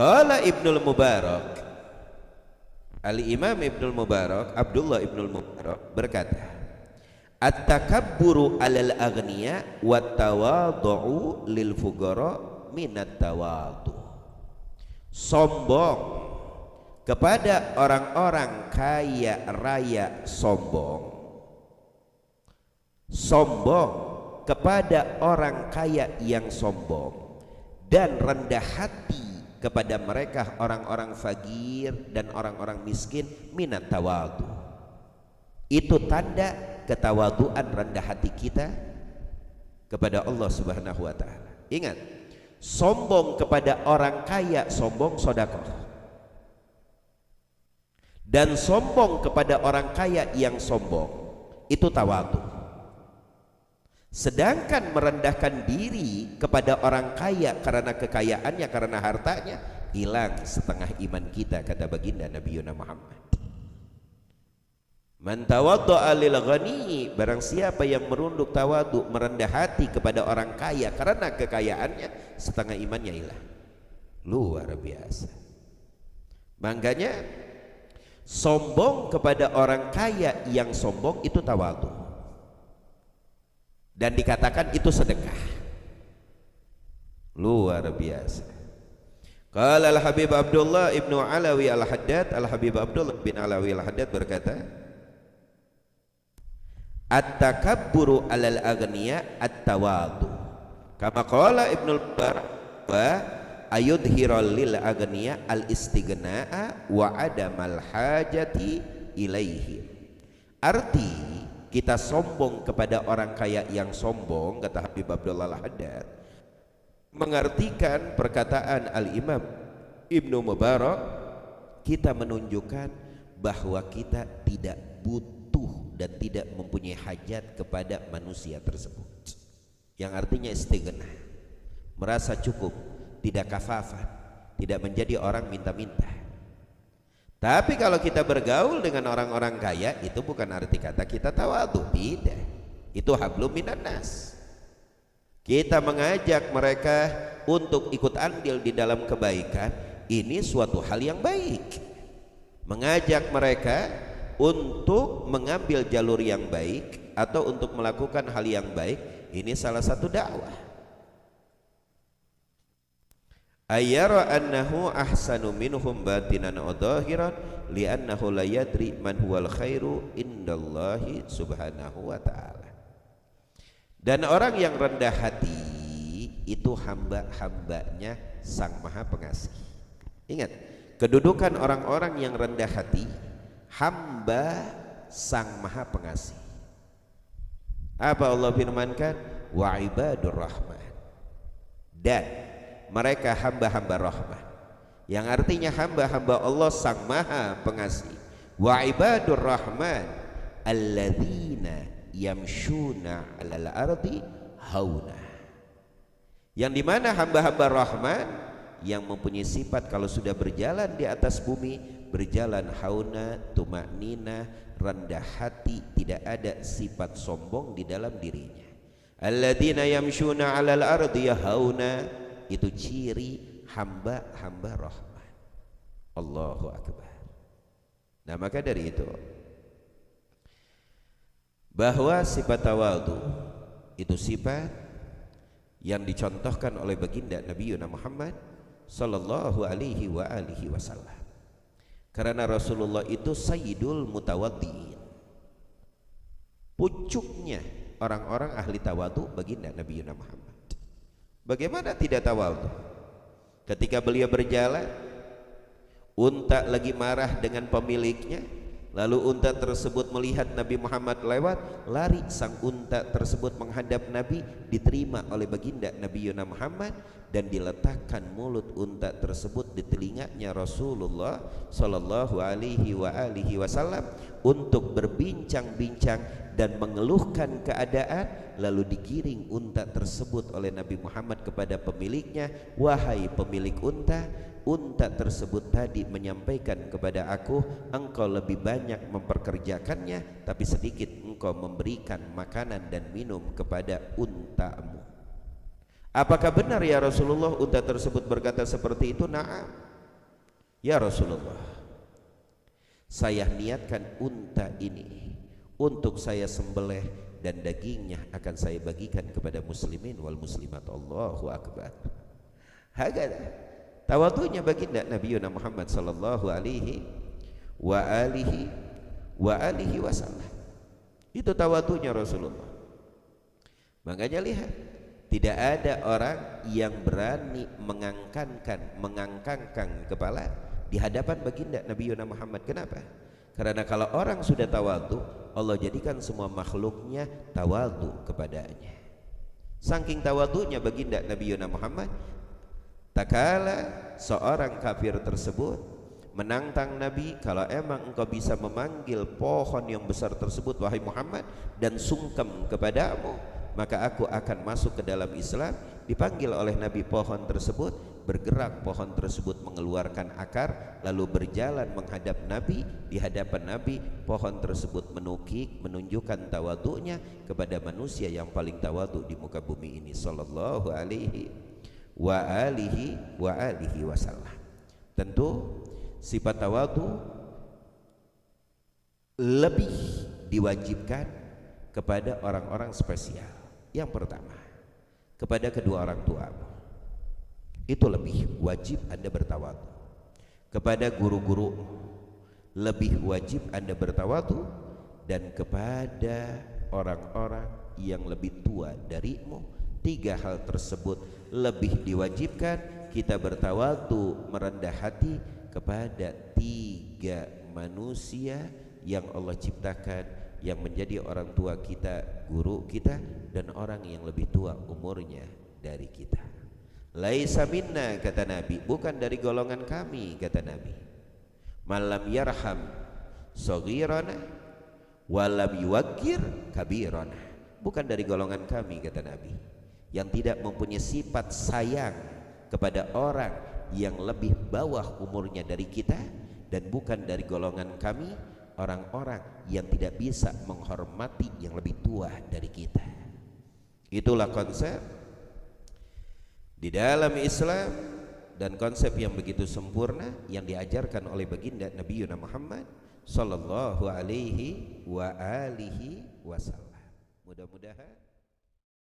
Qala Ibnul Mubarak, Al-Imam Ibnul Mubarak, Abdullah Ibnul Mubarak berkata, at-takabburu 'alal aghniya wa tawadhu'u lil fuqara minat tawadhu. Sombong kepada orang-orang kaya raya, sombong kepada orang kaya yang sombong, dan rendah hati kepada mereka orang-orang fakir dan orang-orang miskin, minat tawadhu. Itu tanda ketawaduan, rendah hati kita kepada Allah Subhanahu wa taala. Ingat, sombong kepada orang kaya, sombong sedekah, dan sombong kepada orang kaya yang sombong itu tawadhu. Sedangkan merendahkan diri kepada orang kaya karena kekayaannya, karena hartanya, hilang setengah iman kita, kata baginda Nabi Muhammad. Man tawaddu'a lil ghani, barang siapa yang merunduk tawadhu, merendah hati kepada orang kaya karena kekayaannya, setengah imannya hilang. Luar biasa. Makanya sombong kepada orang kaya yang sombong itu tawadhu, dan dikatakan itu sedekah. Luar biasa. Qala Al-Habib Abdullah ibnu Alawi Al-Haddad, Al-Habib Abdullah bin Alawi Al-Haddad berkata, at-takabburu 'alal aghniya at-tawadhu. Kama qala Ibnul Mubarak wa ayudhiral lil aghniya al-istighna'a wa adamal hajati ilaihi. Arti kita sombong kepada orang kaya yang sombong, kata Habib Abdullah Al-Haddad, mengartikan perkataan Al-Imam Ibnu Mubarak, kita menunjukkan bahwa kita tidak butuh dan tidak mempunyai hajat kepada manusia tersebut, yang artinya istighna, merasa cukup, tidak kafafan, tidak menjadi orang minta-minta. Tapi kalau kita bergaul dengan orang-orang kaya, itu bukan arti kata kita tawadhu, tidak. Itu hablum minan nas. Kita mengajak mereka untuk ikut andil di dalam kebaikan, ini suatu hal yang baik. Mengajak mereka untuk mengambil jalur yang baik atau untuk melakukan hal yang baik, ini salah satu dakwah. Ayyara annahu ahsanu minhum batinan wa dhahiran li'annahu la yadri man huwal khairu indallahi subhanahu wa ta'ala. Dan orang yang rendah hati itu hamba-hambanya Sang Maha Pengasih. Ingat, kedudukan orang-orang yang rendah hati, hamba Sang Maha Pengasih. Apa Allah firmankan? Wa ibadur rahman, dan mereka hamba-hamba rahman, yang artinya hamba-hamba Allah Sang Maha Pengasih. Wa ibadur rahman alladzina yamshuna 'alal ardi hauna, yang dimana hamba-hamba rahman yang mempunyai sifat kalau sudah berjalan di atas bumi, berjalan hauna, tumaknina, rendah hati, tidak ada sifat sombong di dalam dirinya. Alladzina yamshuna 'alal ardi hauna, itu ciri hamba-hamba rahman. Allahu akbar. Nah, maka dari itu, bahwa sifat tawadhu itu sifat yang dicontohkan oleh baginda Nabi Muhammad sallallahu alaihi wa alihi wasallam. Karena Rasulullah itu sayyidul mutawaddiin, pucuknya orang-orang ahli tawadhu baginda Nabi Muhammad. Bagaimana tidak tawadhu? Ketika beliau berjalan, unta lagi marah dengan pemiliknya, lalu unta tersebut melihat Nabi Muhammad lewat, lari sang unta tersebut menghadap Nabi, diterima oleh baginda Nabi Muhammad, dan diletakkan mulut unta tersebut di telinganya Rasulullah sallallahu alaihi wa alihi wasallam untuk berbincang-bincang dan mengeluhkan keadaan. Lalu digiring unta tersebut oleh Nabi Muhammad kepada pemiliknya, wahai pemilik unta, unta tersebut tadi menyampaikan kepada aku, engkau lebih banyak memperkerjakannya, tapi sedikit engkau memberikan makanan dan minum kepada untamu. Apakah benar ya Rasulullah? Unta tersebut berkata seperti itu. Na'am. ya Rasulullah, saya niatkan unta ini untuk saya sembelih dan dagingnya akan saya bagikan kepada muslimin wal muslimat. Allahu akbar. Hakada tawadhunya baginda Nabi Muhammad sallallahu alaihi wasallam. Itu tawadhunya Rasulullah. Makanya lihat, tidak ada orang yang berani mengangkangkan kepala di hadapan baginda Nabi Muhammad. Kenapa? Karena kalau orang sudah tawadhu, Allah jadikan semua makhluknya tawadhu kepadanya. Saking tawadhunya baginda Nabi Muhammad, tak kala seorang kafir tersebut menantang Nabi, kalau emang engkau bisa memanggil pohon yang besar tersebut wahai Muhammad dan sungkem kepadamu, maka aku akan masuk ke dalam Islam. Dipanggil oleh Nabi pohon tersebut, bergerak pohon tersebut mengeluarkan akar lalu berjalan menghadap Nabi. Di hadapan Nabi pohon tersebut menukik, menunjukkan tawadhunya kepada manusia yang paling tawadhu di muka bumi ini, sallallahu alaihi wasallam. Tentu sifat tawadhu lebih diwajibkan kepada orang-orang spesial. Yang pertama, kepada kedua orang tuamu, itu lebih wajib Anda bertawadhu. Kepada guru-guru lebih wajib Anda bertawadhu, dan kepada orang-orang yang lebih tua darimu. Tiga hal tersebut lebih diwajibkan kita bertawadhu, merendah hati kepada tiga manusia yang Allah ciptakan, yang menjadi orang tua kita, guru kita, dan orang yang lebih tua umurnya dari kita. Laisa minna, kata Nabi, bukan dari golongan kami, kata Nabi. Malam yarham saghirana walam yuwaqqir kabirana. Bukan dari golongan kami, kata Nabi, yang tidak mempunyai sifat sayang kepada orang yang lebih bawah umurnya dari kita, dan bukan dari golongan kami orang-orang yang tidak bisa menghormati yang lebih tua dari kita. Itulah konsep di dalam Islam, dan konsep yang begitu sempurna yang diajarkan oleh baginda Nabi Muhammad sallallahu alaihi wasallam. Mudah-mudahan